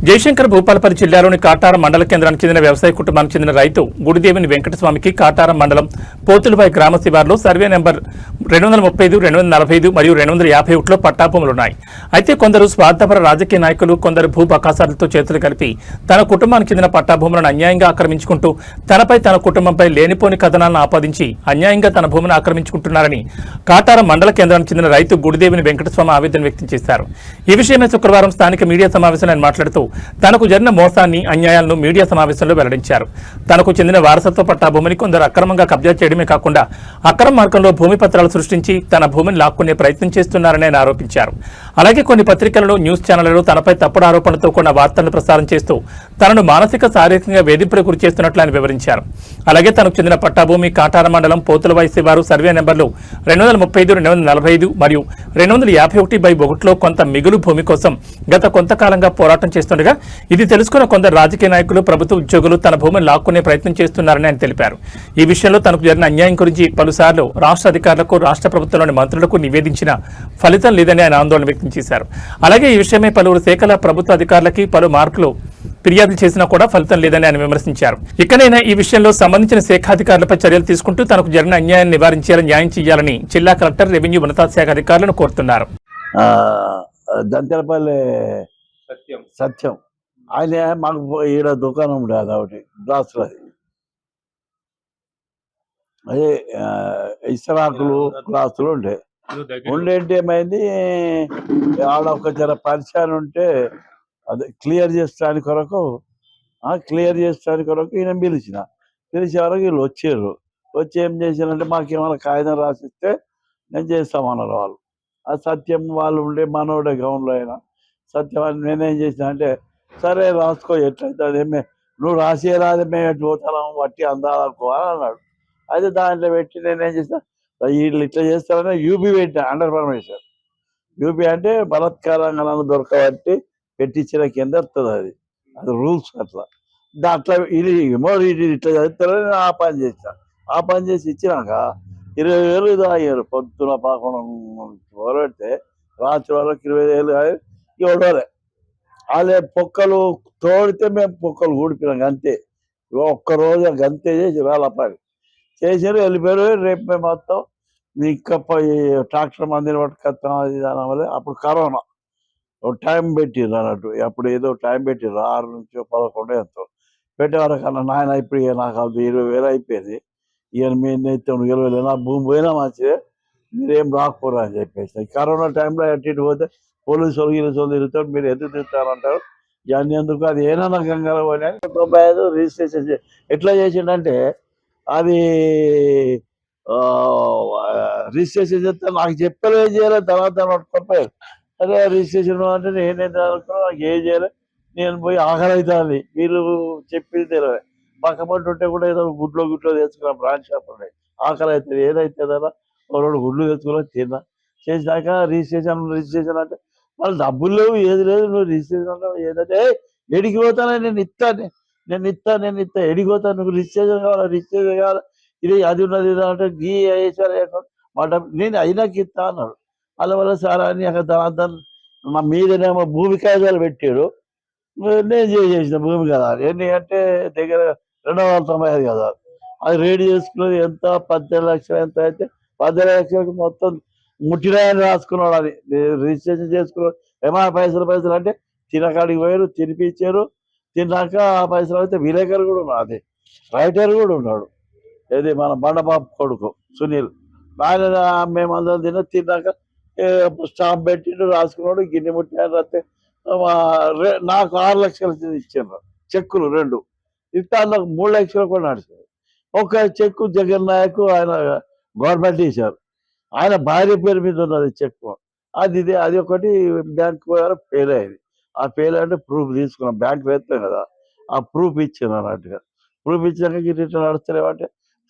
జయశంకర్ భూపాలపల్లి జిల్లాలోని కాటారం మండల కేంద్రానికి చెందిన వ్యవసాయ కుటుంబానికి చెందిన రైతు గుడిదేవిని వెంకటస్వామికి కాటారం మండలం పోతులపై గ్రామ శివార్లో సర్వే నెంబర్ 235, 245 మరియు 251లో పట్టాభూములున్నాయి. అయితే కొందరు స్వార్థపర రాజకీయ నాయకులు కొందరు భూ బకాసాలతో చేతులు కలిపి తన కుటుంబానికి చెందిన పట్టాభూములను అన్యాయంగా ఆక్రమించుకుంటూ తనపై తన కుటుంబంపై లేనిపోని కథనాలను ఆపాదించి అన్యాయంగా తన భూమిని ఆక్రమించుకుంటున్నారని కాటారం మండల కేంద్రానికి చెందిన రైతు గుడిదేవిని వెంకటస్వామి ఆవేదన వ్యక్తం చేశారు. ఈ విషయమై శుక్రవారం స్థానిక మీడియా సమావేశంలో ఆయన మాట్లాడుతూ తనకు జరిగిన మోసాన్ని అన్యాయాలను మీడియా సమావేశంలో వెల్లడించారు. తనకు చెందిన వారసత్వ పట్టాభూమిని కొందరు అక్రమంగా కబ్జా చేయడమే కాకుండా అక్రమ మార్గంలో భూమి పత్రాలు సృష్టించి తన భూమిని లాక్కునే ప్రయత్నం చేస్తున్నారని ఆయన ఆరోపించారు. అలాగే కొన్ని పత్రికలలో న్యూస్ ఛానళ్లలో తనపై తప్పుడు ఆరోపణలతో కూడిన వార్తలను ప్రసారం చేస్తూ తనను మానసిక శారీరకంగా వేధింపులకు గురి చేస్తున్నట్లు ఆయన వివరించారు. అలాగే తనకు చెందిన పట్టాభూమి కాటార మండలం పోతులవై శివారు సర్వే నెంబర్లు 235, 245 మరియు 251/1లో కొంత మిగులు భూమి కోసం గత కొంతకాలంగా పోరాటం చేస్తుండగా ఇది తెలుసుకున్న కొందరు రాజకీయ నాయకులు ప్రభుత్వ ఉద్యోగులు తన భూమిని లాక్కునే ప్రయత్నం చేస్తున్నారని ఆయన తెలిపారు. ఈ విషయంలో తనకు జరిగిన అన్యాయం గురించి పలుసార్లు రాష్ట్ర అధికారులకు రాష్ట్ర ప్రభుత్వంలోని మంత్రులకు నివేదించిన ఫలితం లేదని ఆయన ఆందోళన వ్యక్తం చేశారు. అలాగే ఈ విషయమై పలువురు శాఖల ప్రభుత్వ అధికారులకి పలు మార్కులు ఫిర్యాదులు చేసినా కూడా ఫలితం లేదని ఆయన విమర్శించారు. ఇకనైనా ఈ విషయంలో సంబంధించిన శాఖాధికారులపై చర్యలు తీసుకుంటూ తనకు జరిగిన అన్యాయాన్ని నివారించేలా న్యాయం చేయాలని జిల్లా కలెక్టర్, రెవెన్యూ, ఉన్నతాధికార శాఖ అధికారులను కోరుతున్నారు. దంతెలపల్లి సత్యం ఆయన మాకు ఈడ దుకాణం ఉండేది ఒకటి గ్లాసులు, అదే ఇస్తరాకులు గ్లాసులు ఉండేంటి ఏమైంది ఆడ ఒక జర పరిచయం ఉంటే అదే క్లియర్ చేసడానికి కొరకు ఈయన పిలిచే వరకు వీళ్ళు వచ్చి ఏం చేశారంటే మాకేమైనా కాగితం రాసిస్తే నేను చేస్తామన్నారు వాళ్ళు. ఆ సత్యం వాళ్ళు ఉండే మనోడే గౌన్లో అయినా సత్యం అని నేనేం చేసిన అంటే సరే రాసుకో ఎట్లయితే అదేమే నువ్వు రాసే రాదే మేము ఎట్టు పోతాం బట్టి అందాలకు అని అన్నాడు. అయితే దాంట్లో పెట్టి నేనేం చేసిన వీళ్ళు ఇట్లా చేస్తారని యూపీ పెట్టిన అండర్ పర్మిషన్. యూపీ అంటే బలత్కారంగా నన్ను దొరకబట్టి పెట్టించిన కింద వస్తుంది, అది రూల్స్ అట్లా. అట్లా ఇది ఏమో ఇట్లా చదువుతారని నేను ఆ పని చేసి ఇచ్చినాక 20,000 ఇది అయ్యారు. పొద్దున 11 మొదలెడితే రాత్రి వాళ్ళకి 25,000 అయ్యి 7 వాళ్ళే పొక్కలు తోడితే మేము పొక్కలు ఊడిపోయినాం అంతే. ఒక్కరోజు గంతే చేసి వాళ్ళ పని చేసారు, వెళ్ళిపోయారు. రేపు మేము మొత్తం ఇంకా ట్రాక్టర్ మందిని పట్టుకొస్తాం అది దాని వల్ల. అప్పుడు కరోనా టైం పెట్టిర్రు అన్నట్టు, అప్పుడు ఏదో టైం పెట్టిర్రు 6 నుంచి 11 ఎంతో పెట్టేవారకన్నా నాయన ఇప్పుడు నాకు అది 20,000 అయిపోయింది, ఇక మీరు అయితే 20,000 నా భూమి పోయినా మంచిదే మీరేం రాకపోరా అని చెప్పేసి. కరోనా టైంలో అటు పోతే పోలీసు వాళ్ళు తిరుగుతారు, మీరు ఎందుకు తిరుగుతారంటారు. ఇవన్నీ ఎందుకు అది ఏమైనా గంగాలో పోయినా 95 రిజిస్ట్రేషన్ ఎట్లా చేసిండంటే అది రిజిస్ట్రేషన్ చేస్తే నాకు చెప్పలే చేయలేదు, తర్వాత పట్టుకోపోయారు. అదే రిజిస్ట్రేషన్ అంటే నేనేం అనుకున్నా నాకు ఏం చేయలేదు. నేను పోయి ఆకలి అవుతుంది వీళ్ళు చెప్పింది తెలియదు. పక్కపట్టు ఉంటే కూడా ఏదో గుడ్లో తెచ్చుకున్నా, బ్రాంచ్ షాప్ ఉన్నాయి, ఆకలి అవుతుంది ఏదైతుందన్నా 2 గుడ్లు తెచ్చుకున్నా తిన్నా. చేసినాక రిజిస్ట్రేషన్ అంటే వాళ్ళు డబ్బులు లేవు ఏది లేదు, నువ్వు రిజిస్ట్రేషన్ అంటే ఏదంటే ఎడికి పోతానే నేను ఇస్తా ఎడికి పోతాను, నువ్వు రిజిస్ట్రేషన్ కావాలి ఇది అది ఉన్నది ఇది అంటే గీ వేసారు మా డబ్బు నేను అయినాక ఇస్తా అన్నాడు. అందువల్ల సార్ అని అక్కడ నా మీదనేమో భూమి కాగితాలు పెట్టాడు, నేను చేసిన భూమి కదా ఎన్ని అంటే దగ్గర 295 కదా. అది రేడి చేసుకున్నది ఎంత 18 లక్షలు ఎంత అయితే 18 లక్షలకు మొత్తం ముట్టినాయని రాసుకున్నాడు. అది రిజిస్ట్రేషన్ చేసుకున్నాడు. ఏమైనా పైసలు అంటే తినకాడికి పోయారు, తినిపించారు. తిన్నాక ఆ పైసలు అయితే విలేకరు కూడా ఉన్నాడు, అదే రైటర్ కూడా ఉన్నాడు, ఏది మన బండబాబు కొడుకు సునీల్. ఆయన మేమందరం తిన్నాక స్టాంప్ పెట్టిండు, రాసుకున్నాడు. గిన్నె ముట్టినాయని రాస్తే నాకు 6 లక్షలు ఇచ్చారు చెక్కులు 2 ఇస్తా, నాకు 3 లక్షలు కూడా నడిచారు. ఒక చెక్కు జగన్ నాయక్ ఆయన గవర్నమెంట్ ఇచ్చారు, ఆయన భార్య పేరు మీద ఉన్నది చెక్కు. అది ఒకటి బ్యాంక్ పోయారు, ఫెయిల్ అయింది. ఆ ఫెయిల్ అంటే ప్రూఫ్ తీసుకున్నాం, బ్యాంక్ వేస్తాం కదా, ఆ ప్రూఫ్ ఇచ్చాను అన్నట్టుగా. ప్రూఫ్ ఇచ్చాక రిటర్న్ నడుస్తలేమంటే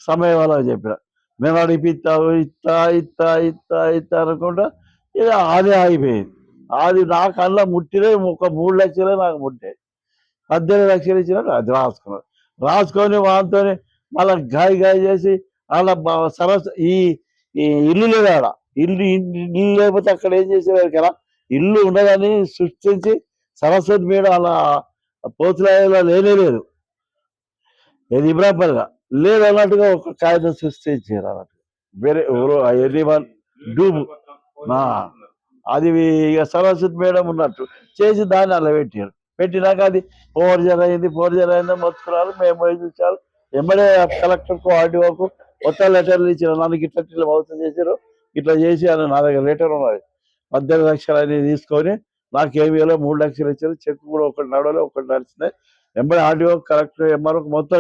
సమయం అలా చెప్పిన మేము అడిపిస్తావు ఇస్తా అనుకుంటా ఇది అదే అయిపోయింది. అది నాకు అలా ముట్టినే ఒక 3 లక్షలే నాకు ముట్టాయి. 18 లక్షలు ఇచ్చినాక అది రాసుకొని వాటితో మళ్ళీ గాయ చేసి అలా ఈ ఇల్లు లేదా ఇల్లు లేకపోతే అక్కడ ఏం చేసేవారు కదా, ఇల్లు ఉండదని సృష్టించి సరస్వతి మేడం అలా పోతులాయలో లేనే లేదు, ఏది ఇబ్రాపల్గా లేదు అన్నట్టుగా ఒక కాగితం సృష్టించారు అన్నట్టు. వేరే ఎవరో ఎనీవన్ డూబ్ అది ఇక సరస్వతి మేడం ఉన్నట్టు చేసి దాన్ని అలా పెట్టారు. పెట్టినాక అది ఫోర్జర్ అయిందో మొత్తుకున్నారు. మేము పోయి చూసారు. ఎమ్మడే కలెక్టర్కు ఆర్డీఓకు కొత్త లెటర్లు ఇచ్చారు. నన్ను ఇట్లా మోసం చేశారు, ఇట్లా చేసి అని నా దగ్గర లెటర్ ఉన్నది. 18 లక్షలు అనేది తీసుకొని నాకేమి 3 లక్షలు ఇచ్చారు. చెక్ కూడా ఒకటి నడవలే, ఒకటి నడిచినాయి. ఎంబడి ఆర్డీఓ కలెక్టర్ ఎంఆర్ఓ మొత్తం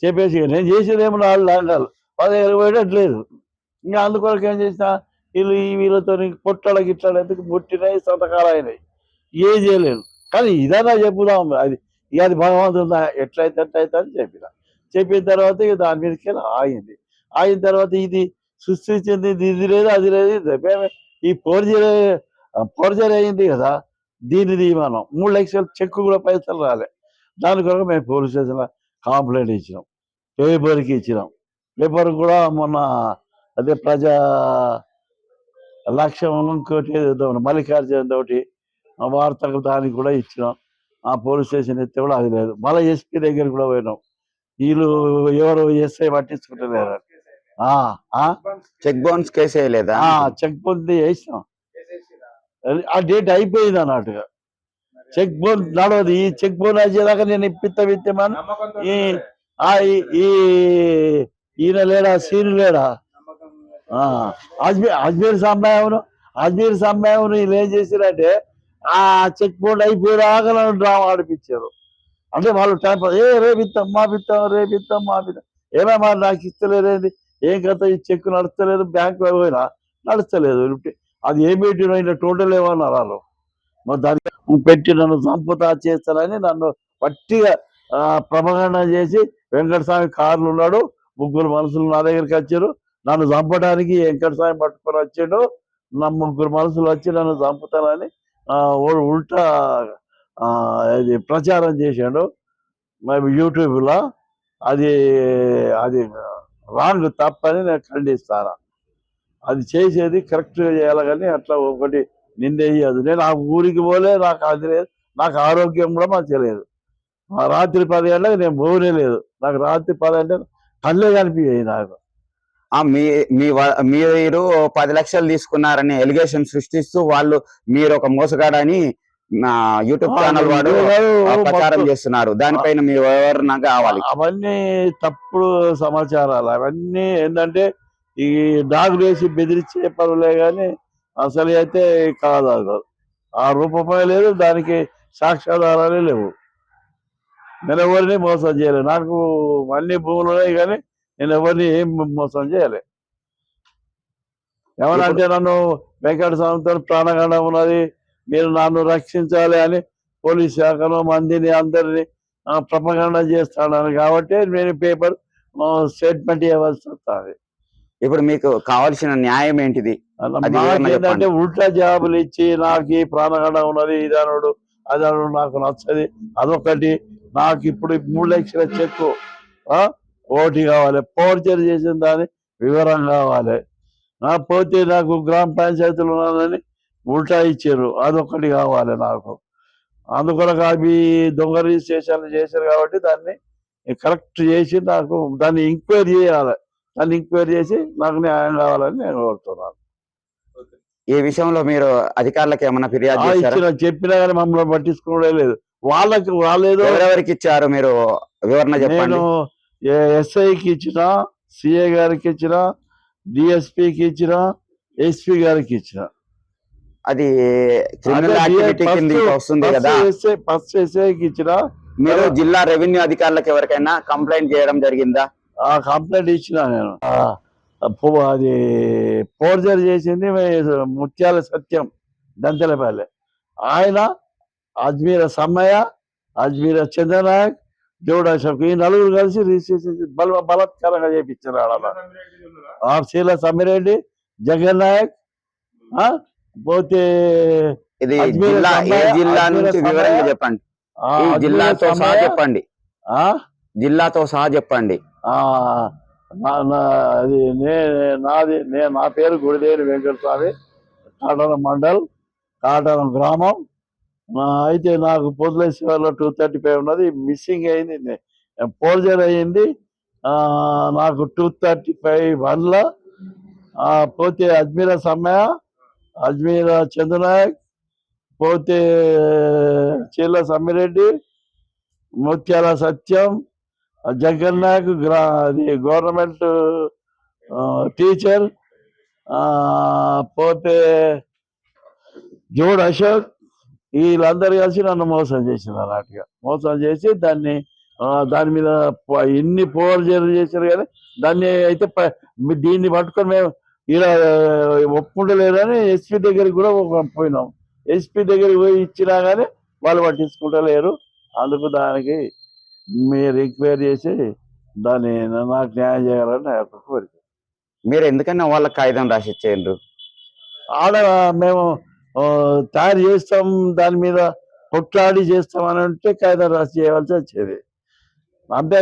చెప్పేసి నేను చేసేది ఏమో 4 లాంగాలు 10,000 పోయేటట్లేదు. ఇంకా అందుకొరకు ఏం చేసిన వీళ్ళతో పొట్టల గిట్ల ఎందుకు ముట్టినాయి, సంతకాలు అయినాయి, ఏం చేయలేదు. కానీ ఇదన్నా చెప్పుదాం, అది ఇక అది భగవంతుడు ఎట్లయితే అట్లయితే అని చెప్పిన తర్వాత ఇక దాని మీదకి ఆగింది. ఆగిన తర్వాత ఇది సృష్టించింది ఇది లేదు, అది లేదు, మేము ఈ ఫోర్జరీ అయింది కదా, దీనిది మనం 3 లక్షల చెక్ కూడా పైసలు రాలే. దాని కొరకు మేము పోలీస్ స్టేషన్లో కంప్లైంట్ ఇచ్చినాం, పేపర్కి ఇచ్చినాం. పేపర్ కూడా మొన్న అదే ప్రజా లక్ష్యం ఇంకోటి మల్లికార్జున తోటి వార్తకు దానికి కూడా ఇచ్చినాం. ఆ పోలీస్ స్టేషన్ ఎత్తే కూడా అది లేదు. మళ్ళీ ఎస్పీ దగ్గర కూడా పోయినాం. వీళ్ళు ఎవరు ఎస్ఐ పట్టించుకుంటలేరు. చెక్ బౌన్స్ కేసు వేయలేదా? చెక్ బౌన్స్ వేసినాం, ఆ డేట్ అయిపోయింది అన్నట్టుగా. చెక్ బౌన్ నడవదు. ఈ చెక్ బౌన్ వచ్చేదాకా నేను ఇప్పిత్తమని ఈయన లేడా, సీను లేడా, అజ్మీర్ సంబాయమును వీళ్ళు ఏం చేశారంటే ఆ చెక్ బౌండ్ అయిపోయేదాకా నన్ను డ్రామా ఆడిపించారు. అంటే వాళ్ళు టైం రేపిస్తాం ఏమేమా నాకు ఇస్తలేదేంటి, ఏం కథ ఈ చెక్ నడుస్తలేదు, బ్యాంక్ పోయినా నడుస్తలేదు. అది ఏం పెట్టిన ఇలా టోటల్ ఏమన్నారు వాళ్ళు. దాన్ని పెట్టి నన్ను సంపద చేస్తారని నన్ను పట్టిగా ప్రమగండ చేసి వెంకటస్వామి కార్లు ఉన్నాడు, 3 మనుషులు నా దగ్గరికి వచ్చారు. నన్ను చంపడానికి వెంకటస్వామి పట్టుకొని వచ్చాడు. నా 3 మనుషులు వచ్చి నన్ను చంపుతానని ఉల్టా ఇది ప్రచారం చేశాడు యూట్యూబ్లో. అది రాంగ్, తప్పని నేను ఖండిస్తాను. అది చేసేది కరెక్ట్గా చేయాలి, కానీ అట్లా ఒకటి నిందేయదు. నేను ఆ ఊరికి పోలే, నాకు అది లేదు, నాకు ఆరోగ్యం కూడా మంచిగా లేదు. రాత్రి 10 గంటలకు నేను పోనే లేదు. నాకు రాత్రి 10 గంటలకు కళ్ళే కనిపించాయి నాకు. మీరు 10 లక్షలు తీసుకున్నారని ఎలిగేషన్ సృష్టిస్తూ మీరు ఒక మోసగాడని యూట్యూబ్ ఛానల్ వాడు ప్రచారం చేస్తున్నారు. దానిపైన మీ వివరణ కావాలి. అవన్నీ తప్పుడు సమాచారాలు. అవన్నీ ఏంటంటే ఈ డాగులు వేసి బెదిరించే పనులే కానీ అసలు అయితే కాదు. ఆ రూపమే లేదు, దానికి సాక్ష్యాధారాలే లేవు. నేను ఎవరిని మోసం చేయలేదు. నాకు అన్ని భూములు ఉన్నాయి, కానీ నేను ఎవరిని ఏం మోసం చేయలే. ఎవరంటే నన్ను వెంకట స్వామితో ప్రాణగండం ఉన్నది, మీరు నన్ను రక్షించాలి అని పోలీస్ శాఖను మందిని అందరినీ ప్రపగండ చేస్తాను కాబట్టి నేను పేపర్ స్టేట్మెంట్ ఇవ్వాల్సి వస్తుంది. ఇప్పుడు మీకు కావాల్సిన న్యాయం ఏంటిది? ఏంటంటే ఉల్టా జాబులు ఇచ్చి నాకు ఈ ప్రాణగండ ఉన్నది, ఇదనుడు అదనుడు నాకు నచ్చది. అదొకటి. నాకు ఇప్పుడు 3 లక్షల చెక్కు ఓటీ కావాలి, ఫోర్జరీ చేసిన దాని వివరం కావాలి. పోతే నాకు గ్రామ పంచాయతీలు ఉన్నానని ఉల్టా ఇచ్చారు, అదొకటి కావాలి నాకు. అందుకొరకు అవి దొంగ రిజిస్ట్రేషన్లు చేశారు కాబట్టి దాన్ని కరెక్ట్ చేసి నాకు దాన్ని ఎంక్వైరీ చేయాలి. దాన్ని ఎంక్వైరీ చేసి నాకు న్యాయం కావాలని నేను కోరుతున్నాను. ఈ విషయంలో మీరు అధికారులకు ఏమైనా ఫిర్యాదు చేశారా? చెప్పినా కానీ మమ్మల్ని పట్టించుకోవడం లేదు. వాళ్ళేదో ఎవరెవరికి ఇచ్చారు మీరు వివరణ చెప్పండి. నేను ఎస్ఐకి ఇచ్చిన, సిఐ గారికి ఇచ్చిన, డిఎస్పీకి ఇచ్చిన, ఎస్పీ గారికి ఇచ్చిన. అది క్రిమినల్ యాక్టివిటీ కింద వస్తుంది కదా. ఫస్ట్ ఎస్ఐకి ఇచ్చిన. మీరు జిల్లా రెవెన్యూ అధికారులకు ఎవరికైనా కంప్లైంట్ చేయడం జరిగిందా? కంప్లైంట్ ఇచ్చిన నేను. అది ఫోర్జరీ చేసింది ముత్యాల సత్యం దంతెలపల్లి. ఆయన అజ్మీర సమ్మయ్య, అజ్మీర చంద్రనాయక్, దేవుడు అశోక్, ఈ 4 కలిసి రిజిస్ట్రేషన్ బలత్కారంగా చేయించారు. శీల సమ్మిరెడ్డి, జగన్ నాయక్. పోతే ఇది జిల్లా నుంచి వివరంగా చెప్పండి. జిల్లాతో సహా చెప్పండి. జిల్లాతో సహా చెప్పండి. అది నా పేరు గుడిదేవి వెంకటస్వామి, కాటనం మండల్, కాటనం గ్రామం, అయితే నాకు పొద్దులేసేవాళ్ళ 235 ఉన్నది, మిస్సింగ్ అయింది, ఫోర్జర్ అయ్యింది. నాకు 235 వన్ల పోతే అజ్మీరా సమ్మయ్య, అజ్మీరా చంద్రనాయక్, పోతే చీల సమ్మిరెడ్డి, ముత్యాల సత్యం, జగన్ నాయక్ అది గవర్నమెంట్ టీచర్, పోతే జోడ్ అశోక్, వీళ్ళందరూ కలిసి నన్ను మోసం చేసినారు. అన్నట్టుగా మోసం చేసి దాని మీద ఎన్ని పోర్జరీలు చేశారు కానీ దాన్ని అయితే దీన్ని పట్టుకొని మేము ఇలా ఒప్పుకుంటలేదని ఎస్పీ దగ్గరికి కూడా పోయినాం. ఎస్పీ దగ్గరికి పోయి ఇచ్చినా కానీ వాళ్ళు పట్టించుకుంటలేరు. అందుకు దానికి మీరు ఎంక్వైరీ చేసి దాన్ని నాకు న్యాయం చేయాలని నా యొక్క కోరిక. మీరు ఎందుకన్నా వాళ్ళకి కాగితం రాసి ఇచ్చేయండి. ఆడ మేము తయారు చేస్తాం, దాని మీద కొట్లాడి చేస్తామని అంటే కాగితం రాసి చేయవలసి వచ్చేది. అంతే